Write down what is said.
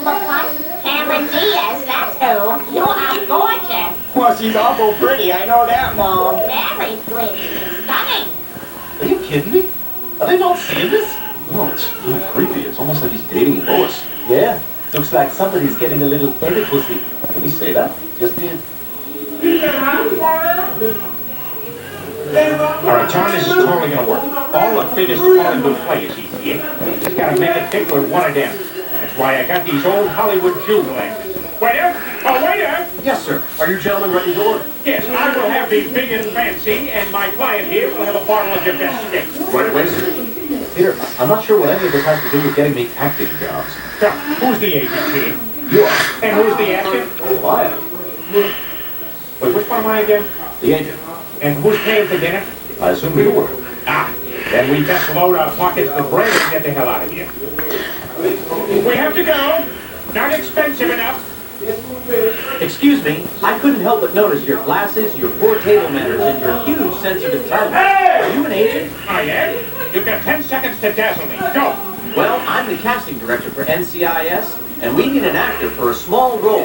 look like Cameron Diaz, that's who. You are gorgeous. Well, she's awful pretty, I know that, Mom. Very pretty. Stunning. Are you kidding me? Are they not seeing this? No, it's a little creepy. It's almost like he's dating Lois. Yeah, looks like somebody's getting a little baby pussy. Can we say that? Just did. All right, John, this is totally going to work. All the fittest Hollywood players he's here. Just got to make it fit with one of them. That's why I got these old Hollywood Jew glasses. Waiter! Oh, waiter! Yes, sir. Are you gentlemen ready to order? Yes, I will have the big and fancy, and my client here will have a bottle of your best steak. Right away, sir. Peter, I'm not sure what any of this has to do with getting me acting jobs. So, who's the agent here? You are. And who's the actor? Oh, I am. Wait, which one am I again? The agent. And who's paying for dinner? I assume you were. Ah, then we best load our pockets with bread and get the hell out of here. We have to go. Not expensive enough. Excuse me, I couldn't help but notice your glasses, your poor table manners, and your huge sensitive talent. Hey! Are you an agent? I am. You've got 10 seconds to dazzle me. Go. Well, I'm the casting director for NCIS, and we need an actor for a small role.